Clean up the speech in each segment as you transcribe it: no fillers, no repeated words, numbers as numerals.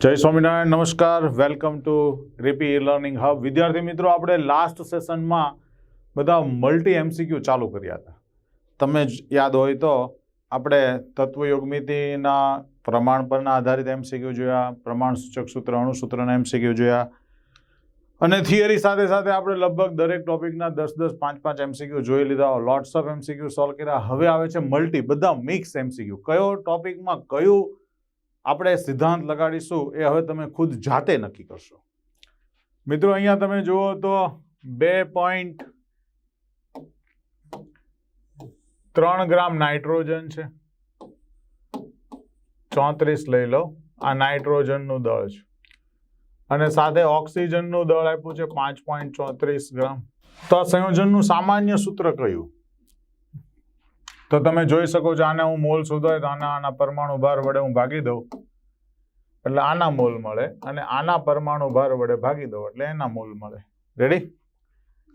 જય સ્વામિનારાયણ, નમસ્કાર, welcome to રીપી learning hub. વિદ્યાર્થી મિત્રો, આપણે લાસ્ટ સેશનમાં બધા મલ્ટી એમસીક્યુ ચાલુ કર્યા હતા। તમે યાદ હોય તો આપણે તત્વયોગમિતિના પ્રમાણ પરના આધારિત એમસીક્યુ જોયા, પ્રમાણ સૂચક સૂત્ર, અણુસૂત્રના એમસીક્યુ જોયા, અને થિયરી સાથે સાથે આપણે લગભગ દરેક ટોપિકના 10-10, 5-5 એમસીક્યુ જોઈ લીધા, લોટ્સ ઓફ એમસીક્યુ સોલ્વ કર્યા। હવે આવે છે મલ્ટી, બધા મિક્સ એમસીક્યુ। કયો ટોપિકમાં કયું આપણે સિદ્ધાંત લગાડીશું એ હવે તમે ખુદ જાતે નક્કી કરશો। મિત્રો, અહીંયા તમે જુઓ તો 2.3 ગ્રામ નાઇટ્રોજન છે, 34 લઈ લો, આ નાઇટ્રોજનનું દળ છે, અને સાથે ઓક્સિજનનું દળ આપ્યું છે 5.34 ગ્રામ। તો આ સંયોજનનું સામાન્ય સૂત્ર કયું? તો તમે જોઈ શકો છો, આને હું મોલ શોધો તો આના પરમાણુ ભાર વડે હું ભાગી દઉં એટલે આના મોલ મળે, અને આના પરમાણુ ભાર વડે ભાગી દઉં એટલે એના મોલ મળે। રેડી?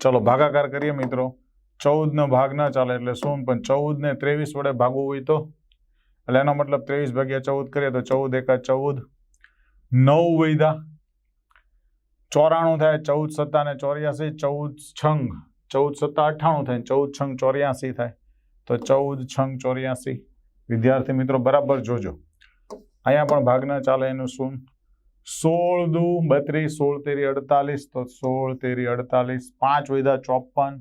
ચલો ભાગાકાર કરીએ મિત્રો। 14 નો ભાગ ના ચાલે એટલે 0, પણ 14 ને 23 વડે ભાગવું હોય તો, એટલે એનો મતલબ 23 ભાગ્યા 14 કરીએ તો 14 એકા 14, 9 વૈધા, 94 થાય, 14 સત્તા ને 84, 14 છંગ 14 સત્તા 98 થાય, 14 છંગ 84 થાય, તો 14 છંગ 84। વિદ્યાર્થી મિત્રો બરાબર જોજો, અહીંયા પણ ભાગ ના ચાલે એનું શું? 16 દુ 32, 16 તેરી 48, તો 16 તેરી 48, 5 વૈધા 54,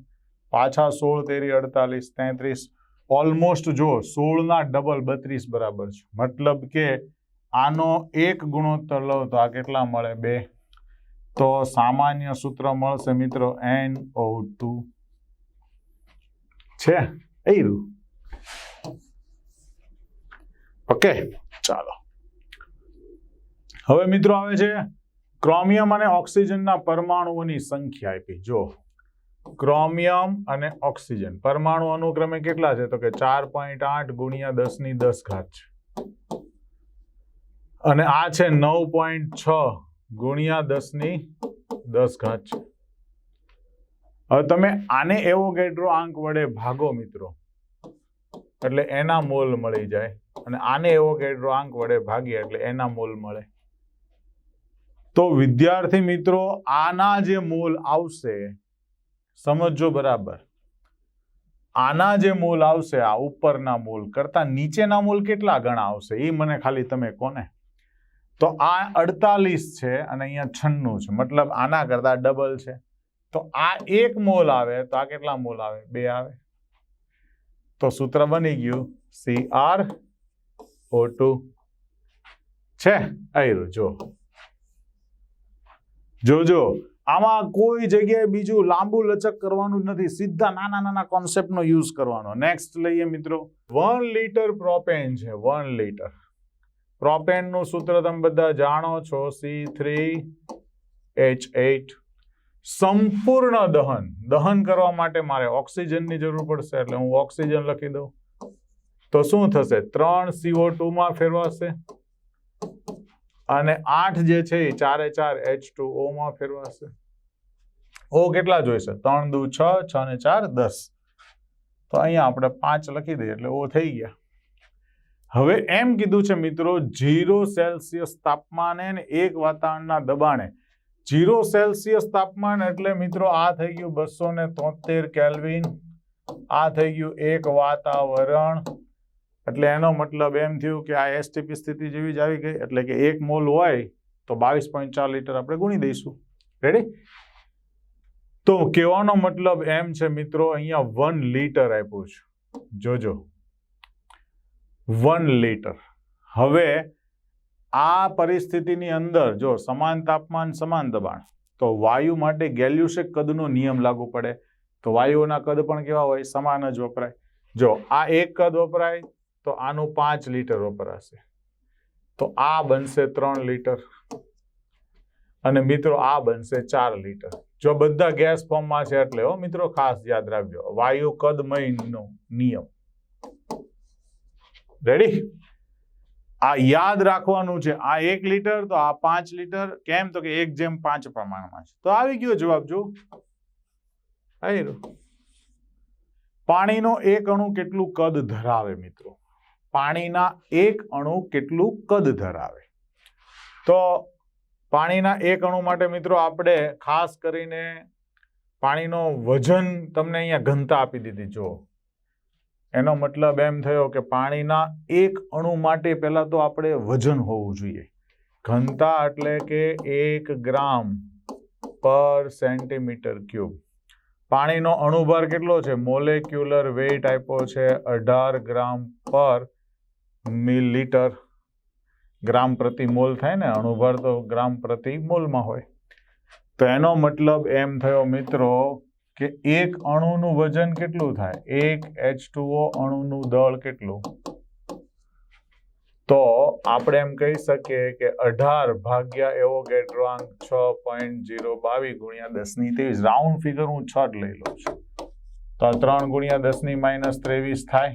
પાછા 16 તેરી 48, 33, ઓલમોસ્ટ જો 16 ના ડબલ 32 બરાબર છે। મતલબ કે આનો એક ગુણોત્તર લો તો આ કેટલા મળે? 2। તો સામાન્ય સૂત્ર મળશે મિત્રો NO2 છે એ રૂ। ઓકે, ચાલો હવે મિત્રો આવે છે ક્રોમિયમ અને ઓક્સિજનના પરમાણુઓની સંખ્યા આપી। જો ક્રોમિયમ અને ઓક્સિજન પરમાણુ અનુક્રમે કેટલા છે? તો કે 4.8 ગુણ્યા 10 ઘાત છે, અને આ છે 9.6 ગુણ્યા 10 ઘાત છે। હવે તમે આને એવોગેડ્રો આંક વડે ભાગો મિત્રો, એટલે એના મોલ મળી જાય, અને આને એવોગેડ્રો આંક વડે ભાગીએ એટલે એના મોલ મળે। તો વિદ્યાર્થી મિત્રો, આના જે મોલ આવશે સમજો બરાબર, આના જે મોલ આવશે આ ઉપરના મોલ કરતા નીચેના મોલ કેટલા ગણા આવશે એ મને ખાલી તમે કોને? તો આ 48 છે અને અહીંયા 96 છે, મતલબ આના કરતા ડબલ છે। તો આ 1 મોલ આવે તો આ કેટલા મોલ આવે? 2 આવે। તો સૂત્ર બની ગયું CrO2 છે। આયરું જોજો, આમાં કોઈ જગ્યાએ બીજું લાંબુ લચક કરવાનું નથી, સીધા નાના નાના કોન્સેપ્ટનો યુઝ કરવાનો। નેક્સ્ટ લઈએ મિત્રો, 1 લીટર પ્રોપેન છે। 1 લીટર પ્રોપેનનું સૂત્ર તમે બધા જાણો છો, C3H8। સંપૂર્ણ દહન કરવા માટે મારે ઓક્સિજનની જરૂર પડશે, એટલે હું ઓક્સિજન લખી દઉં તો શું થશે? 3 CO2 માં ફેરવાશે, અને 8 જે છે એ 4 એ 4 H2O માં ફેરવાશે। O કેટલા જોઈશે? 3 દુ 6, 6 ને 4 10, તો અહીંયા આપણે 5 લખી દઈએ એટલે O થઈ ગયા। હવે એમ કીધું છે મિત્રો, 0 સેલ્સિયસ તાપમાને ને 1 વાતાવરણના દબાણે, 0 સેલ્સિયસ તાપમાન એટલે મિત્રો આ થઈ ગયું 273 કેલ્વિન, આ થઈ ગયું 1 વાતાવરણ, એટલે એનો મતલબ એમ થયું કે આ એસટીપી સ્થિતિ જેવી જ આવી ગઈ, એટલે કે 1 મોલ હોય તો 22.4 લીટર આપણે ગુણી દઈશું। રેડી? તો કહેવાનો મતલબ એમ છે મિત્રો, અહીંયા 1 લીટર આપ્યું છે, જોજો 1 લીટર। હવે આ પરિસ્થિતિની અંદર જો સમાન તાપમાન સમાન દબાણ, તો વાયુ માટે ગેલ્યુસેક કદનો નિયમ લાગુ પડે। તો વાયુઓના કદ પણ કેવા હોય? સમાન જ વપરાય। જો આ 1 કદ વપરાય તો આનું 5 લીટર વપરાશે, તો આ બનશે 3 લીટર, અને મિત્રો આ બનશે 4 લીટર। જો બધા ગેસ ફોર્મમાં છે એટલે હો મિત્રો, ખાસ યાદ રાખજો વાયુ કદમયનો નિયમ। રેડી? આ યાદ રાખવાનું છે। આ 1 લીટર તો આ 5 લીટર, કેમ? તો કે 1:5 પ્રમાણમાં છે। તો આવી ગયો જવાબ। જો પાણીનો એક અણુ કેટલું કદ ધરાવે મિત્રો? પાણીના એક અણુ કેટલું કદ ધરાવે? તો પાણીના એક અણુ માટે મિત્રો આપણે ખાસ કરીને પાણીનો વજન તમને અહીંયા ઘનતા આપી દીધી. જો એનો મતલબ એમ થયો કે પાણીના એક અણુ માટે પહેલા તો આપણે વજન હોવું જોઈએ. ઘનતા એટલે કે 1 ગ્રામ પર સેન્ટીમીટર ક્યુબ. પાણીનો અણુભાર કેટલો છે? મોલેક્યુલર વેઇટ આપ્યો છે 18 ગ્રામ પર મિલીલીટર. ગ્રામ પ્રતિ મોલ થાય ને, અણુભાર તો ગ્રામ પ્રતિ મોલમાં હોય. તો એનો મતલબ એમ થયો મિત્રો કે એક અણુનું વજન કેટલું થાય? એક H2O અણુનું દળ કેટલું? તો આપણે એમ કહી શકીએ કે 18 ભાગ્યા એવોગેડ્રો 6.022 ગુણ્યા 10⁻23. રાઉન્ડ ફિગર હું 6 લઈ લઉં છું. તો 3 ગુણ્યા 10⁻23 થાય.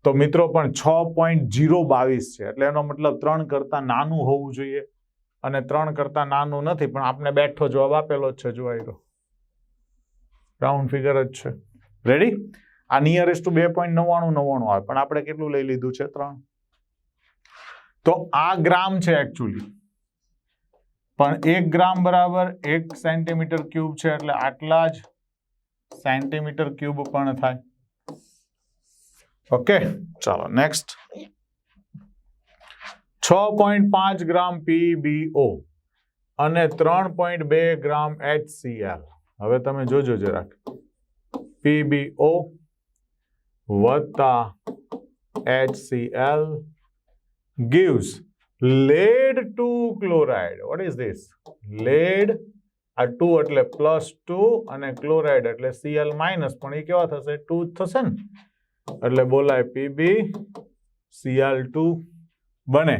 તો મિત્રો પણ 6.022 છે, એટલે એનો મતલબ 3 કરતા નાનું હોવું જોઈએ, અને 3 કરતા નાનું નથી, પણ આપણે બેઠો જવાબ આપેલો જ છે. જોઈ લો, રાઉન્ડ ફિગર જ છે. રેડી? આ નિયરેસ્ટ ટુ 2.9999 આવે, પણ આપણે કેટલું લઈ લીધું છે? 3. તો આ ગ્રામ છે એકચ્યુઅલી, પણ 1 ગ્રામ બરાબર 1 સેન્ટીમીટર ક્યુબ છે, એટલે આટલા જ સેન્ટીમીટર ક્યુબ પણ થાય. ઓકે, ચાલો નેક્સ્ટ. 6.5 ગ્રામ PbO અને 3.2 ગ્રામ HCl. હવે તમે જોજો જરાક. PbO વત્તા HCl gives lead 2 chloride. What is this? lead, આ 2 એટલે +2 અને ક્લોરાઇડ એટલે Cl-, પણ એ કેવા થશે? 2 થશે ને, એટલે બોલાય PbCl2 બને.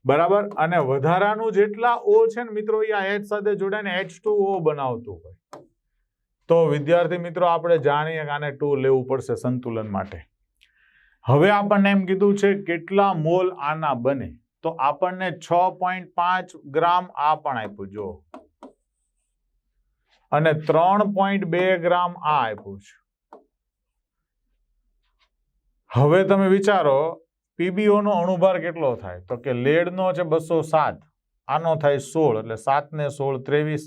બરાબર? અને વધારાનું જેટલા O છે ને મિત્રો, એ આ H સાથે જોડાઈને H2O બનાવતું હોય. તો વિદ્યાર્થી મિત્રો આપણે જાણીએ કે આને 2 લેવું પડશે સંતુલન માટે. હવે આપણને એમ કીધું છે કેટલા મોલ આના બને, તો આપણને 6.5 ગ્રામ આ પણ આપ્યું જો, અને 3.2 ગ્રામ આ આપ્યું છે. હવે તમે વિચારો PbO નો અણુભાર કેટલો થાય? તો કે લેડનો છે 207, આનો થાય 16, એટલે 7 ને 16 23,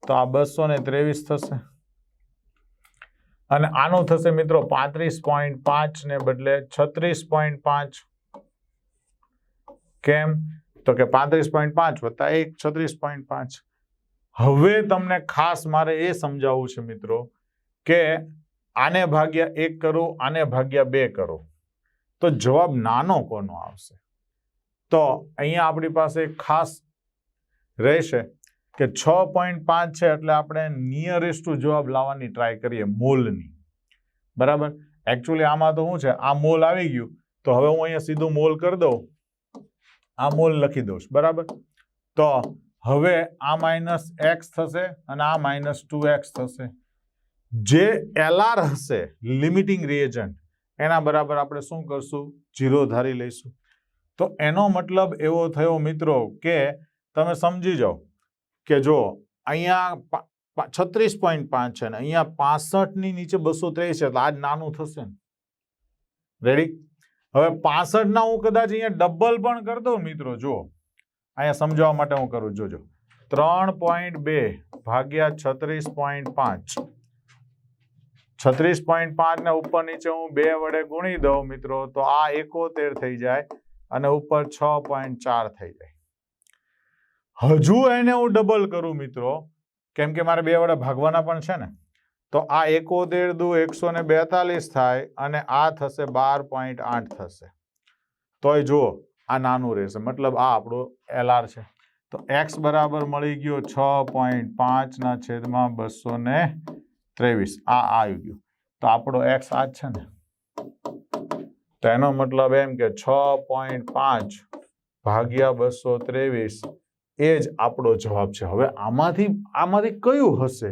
તો આ 223 થશે. અને આનો થશે મિત્રો 35.5 ને બદલે 36.5. કેમ? તો કે 35.5 વત્તા 1 36.5. હવે તમને ખાસ મારે એ સમજાવવું છે મિત્રો કે આને ભાગ્યા 1 કરો, આને ભાગ્યા 2 કરો, તો જવાબ નાનો કોનો આવશે? તો અહીંયા આપણી પાસે ખાસ રહેશે કે 6.5 છે, એટલે આપણે નિયરેસ્ટ ટુ જવાબ લાવવાની ટ્રાય કરીએ મોલની. બરાબર? એકચ્યુઅલી આમાં તો શું છે, આ મોલ આવી ગયું, તો હવે હું અહીંયા સીધું મોલ કરી દઉં, આ મોલ લખી દઉં. બરાબર? તો હવે આ -x થશે અને આ -2x થશે. જે LR હશે, લિમિટિંગ રિએજન્ટ, એના બરાબર આપણે શું કરશું? 0 ધારી લઈશું. તો એનો મતલબ એવો થયો મિત્રો કે તમે સમજી જાઓ કે જો અહીંયા 36.5 છે ને અહીંયા 65 ની નીચે 223 છે, તો આ જ નાનું થશે ને. રેડી? હવે 65 ના હું કદાચ અહીંયા ડબલ પણ કરી દઉં મિત્રો, જો અહીંયા સમજાવવા માટે હું કરું, જોજો. 3.2 ભાગ્યા 36.5, 36.5 ને ઉપર નીચે હું 2 વડે ગુણી દઉં મિત્રો, તો આ 71 થઈ જાય અને ઉપર 6.4 થઈ જાય. હજુ એને હું ડબલ કરું મિત્રો, કેમ કે મારે 2 વડે ભાગવાના પણ છે ને, તો આ 71 દુ 142 થાય અને આ થશે 12.8 થશે. તોય જુઓ આ નાનું રહેશે, મતલબ આ આપણો LR છે. તો x બરાબર મળી ગયો 6.5 ના છેદમાં 223. આ આવી ગયું, તો આપણો x આ જ છે ને. તો એનો મતલબ એમ કે 6.5 ભાગ્યા 223 એ જ આપણો જવાબ છે. હવે આમાંથી કયું હશે?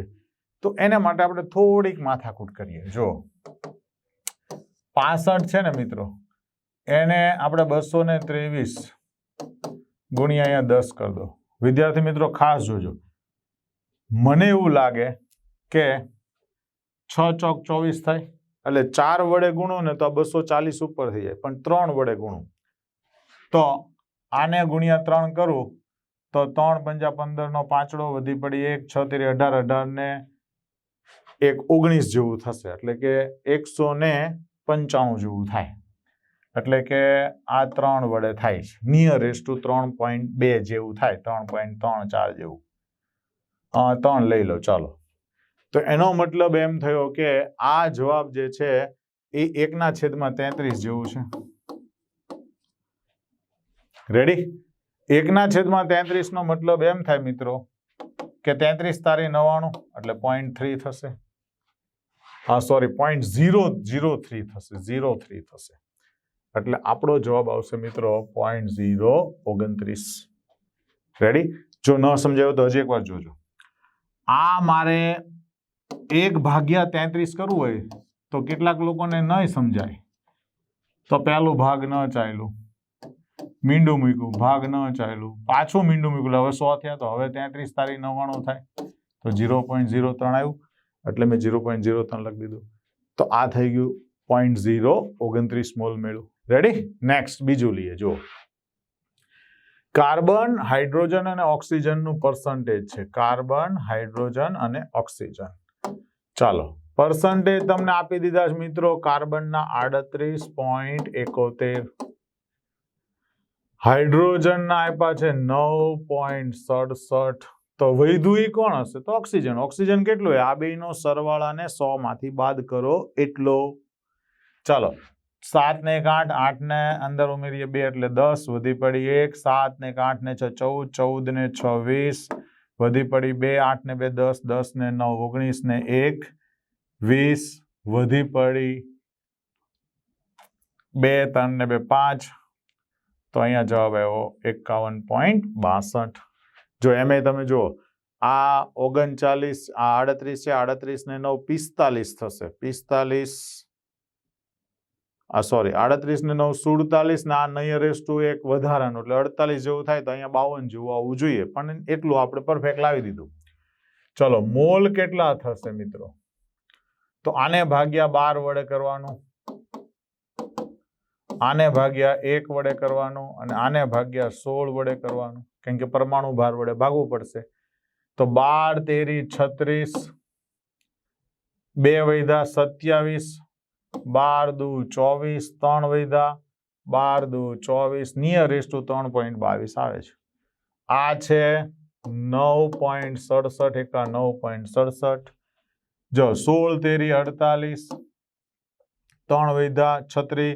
તો એને માટે આપણે થોડીક માથાકૂટ કરીએ. જો 65 છે ને મિત્રો, એને આપણે 223 ગુણ્યા અહીંયા 10 કરી દો. વિદ્યાર્થી મિત્રો ખાસ જોજો, મને એવું લાગે કે 6 ચોક 24 થાય, એટલે 4 વડે ગુણો ને તો 240 ઉપર થઈ જાય, પણ 3 વડે ગુણો તો આને ગુણ્યા 3 કરું તો 3 પંજા 15 નો પાંચડો વધી પડી 1 6 તેરી 18 18 ને 1 19 જેવું થશે એટલે કે 195 જેવું થાય એટલે કે આ 3 વડે થાય છે નિયરેસ્ટ ટુ 3.2 જેવું થાય 3.34 જેવું 3 લઈ લો ચાલો તો એનો મતલબ એમ થયો કે આ જવાબ જે છે એ 1/33 જેવું છે રેડી 1/33 નો મતલબ એમ થાય મિત્રો કે 33 તારી 99 એટલે 0.3 થશે સોરી 0.003 થશે 03 થશે એટલે આપણો જવાબ આવશે મિત્રો 0.029 રેડી જો ન સમજાયો તો હજી એકવાર જોજો આ મારે 1/33 કરવું હોય તો કેટલાક લોકોને નહીં સમજાય તો પહેલું ભાગ ન ચાલ્યું મીંડું મૂક્યું ભાગ ન ચાલ્યું પાછું મીંડું મૂક્યું હવે 100 થયા તો હવે 33 તારી 99 થાય તો 0.03 આવ્યું એટલે મેં 0.03 લખી દીધું તો આ થઈ ગયું 0.029 મોલ મળ્યું રેડી નેક્સ્ટ બીજું લઈએ જો કાર્બન હાઇડ્રોજન અને ઓક્સિજનનું પર્સન્ટેજ છે કાર્બન હાઇડ્રોજન અને ઓક્સિજન ચાલો પર્સન્ટેજ તમને આપી દીધા છે મિત્રો કાર્બનના 38.71 હાઇડ્રોજનના આપ્યા છે 9.67 તો વધ્યું ઈ કોણ હશે તો ઓક્સિજન ઓક્સિજન કેટલું હોય આ બેયનો સરવાળાને 100 માંથી બાદ કરો એટલો ચાલો 7 ને 1 8 8 ને અંદર ઉમેરીએ 2 એટલે 10 વધી પડી 1 7 ને 8 ને 6 14 14 ને 6 20 વધી પડી 2 8 ને 2 10 10 ને 9 19 ને 1 20 વધી પડી 2 3 ને 2 5 તો અહીંયા જવાબ આવ્યો 51.62 જો એમે તમે જો આ 39 આ 38 છે 38 ને 9 45 થશે 45 સોરી 38 ને 9 47 ને આ નિયરેસ્ટ ટુ એક વધારાનું એટલે 48 જેવું થાય તો અહીંયા 52 જેવું આવવું જોઈએ પણ એટલું આપણે પરફેક્ટ લાવી દીધું ચલો મોલ કેટલા થશે મિત્રો તો આને ભાગ્યા 12 વડે કરવાનું આને ભાગ્યા 1 વડે કરવાનું અને આને ભાગ્યા 16 વડે કરવાનું કેમ કે પરમાણુ ભાર વડે ભાગવું પડશે તો 12 તેરી 36 2 વૈધા 27 12 દુ 24 3 વૈધા 12 દુ 24 નિયરેસ્ટ ટુ 3.22 આવે છે આ છે 9.67 એકા 9.67 જો 16 તેરી 48 3 વૈધા 36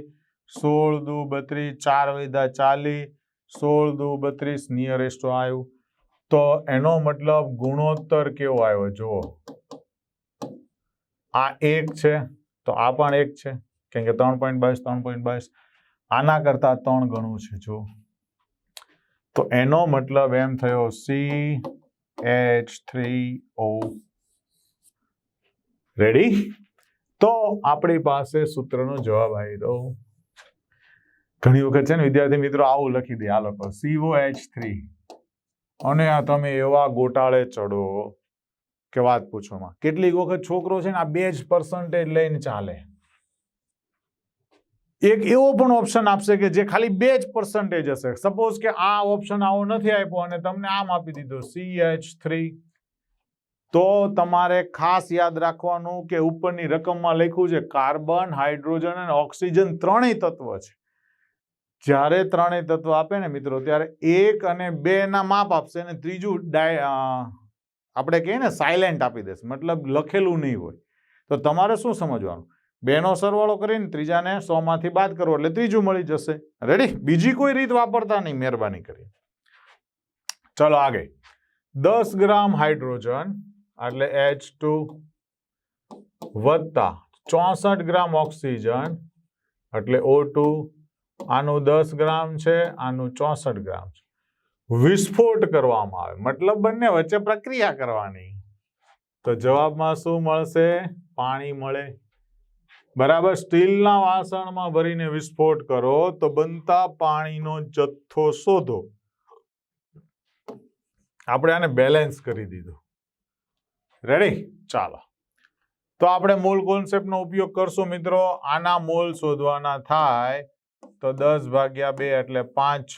16 દુ 32 4 વૈધા 40 16 દુ 32 નિયરેસ્ટ આવ્યું તો એનો મતલબ ગુણોત્તર કેવો આવ્યો જો આ 1 છે તો આ પણ 1 છે કેમ કે 3.22 3.22 આના કરતા 3 ગણું છે જો તો એનો મતલબ એમ થયો CH3O રેડી તો આપણી પાસે સૂત્રનો જવાબ આવી દો ઘણી વખત છે ને વિદ્યાર્થી મિત્રો આવું લખી દે આ લોકો COH3 અને આ તમે એવા ગોટાળે ચડો કે વાત પૂછોમાં કેટલીક વખત છોકરો છે ને આ 2% લઈને ચાલે એક એવો પણ ઓપ્શન આપશે કે જે ખાલી 2% હશે સપોઝ કે આ ઓપ્શન આવો નથી આપ્યો અને તમને આમ આપી દીધો CH3 તો તમારે ખાસ યાદ રાખવાનું કે ઉપરની રકમમાં લખ્યું છે કાર્બન હાઇડ્રોજન અને ઓક્સિજન ત્રણેય તત્વ છે જ્યારે ત્રણેય તત્વ આપે ને મિત્રો ત્યારે 1 અને 2 ના માપ આપશે અને ત્રીજું આપણે કહીએ ને સાયલેન્ટ આપી દેશે મતલબ લખેલું નહીં હોય તો તમારે શું સમજવાનું 2 નો સરવાળો કરીને ત્રીજાને 100 માંથી બાદ કરવો એટલે ત્રીજું મળી જશે રેડી બીજી કોઈ રીત વાપરતા નહીં મહેરબાની કરી ચલો આગળ 10 ગ્રામ હાઇડ્રોજન એટલે H2 વત્તા 64 ગ્રામ ઓક્સિજન એટલે O2 આનું 10 ગ્રામ છે આનું 64 ગ્રામ છે વિસ્ફોટ કરવામાં આવે મતલબ બંને વચ્ચે પ્રક્રિયા કરવાની તો જવાબમાં શું મળશે પાણી મળે બરાબર સ્ટીલના વાસણમાં ભરીને વિસ્ફોટ કરો તો બનતા પાણીનો જથ્થો શોધો આપણે આને બેલેન્સ કરી દીધું રેડી ચાલો તો આપણે મોલ કોન્સેપ્ટનો ઉપયોગ કરશું મિત્રો આના મોલ શોધવાના થાય તો 10/2 એટલે 5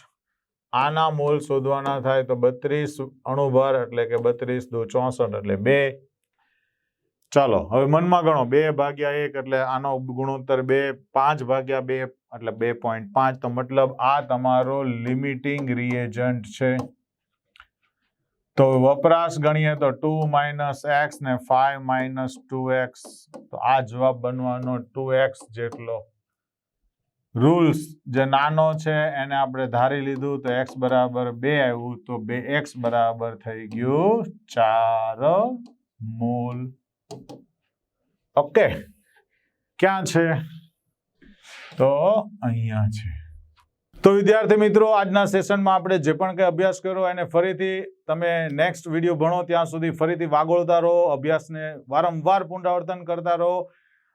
આના મોલ શોધવાના થાય તો 32 અણુભર એટલે કે 32 દુ 64 એટલે 2. ચાલો હવે મનમાં ગણો 2/1 એટલે આનો ગુણોત્તર 2, 5/2 એટલે 2.5. તો મતલબ આ તમારો લિમિટિંગ રિએજન્ટ છે. તો વપરાશ ગણીએ તો 2 - x ને 5 - 2x. તો આ જવાબ બનવાનો 2x જેટલો. રૂલ્સ જે નાનો છે એને આપણે ધારી લીધું તો x બરાબર 2 આવ્યું તો 2x બરાબર થઈ ગયું 4 મોલ. ઓકે, ક્યાં છે? તો અહીંયા છે. તો વિદ્યાર્થી મિત્રો, આજના સેશનમાં આપણે જે પણ કંઈ અભ્યાસ કર્યો એને ફરીથી તમે નેક્સ્ટ વિડીયો ભણો ત્યાં સુધી ફરીથી વાગોળતા રહો, અભ્યાસને વારંવાર પુનરાવર્તન કરતા રહો.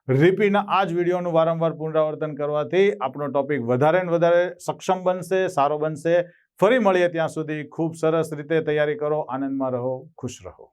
રિપીટના આ જ વિડીયોનું વારંવાર પુનરાવર્તન કરવાથી આપણો ટોપિક વધારે ને વધારે સક્ષમ બનશે, સારો બનશે. ફરી મળીએ ત્યાં સુધી ખૂબ સરસ રીતે તૈયારી કરો, આનંદમાં રહો, ખુશ રહો.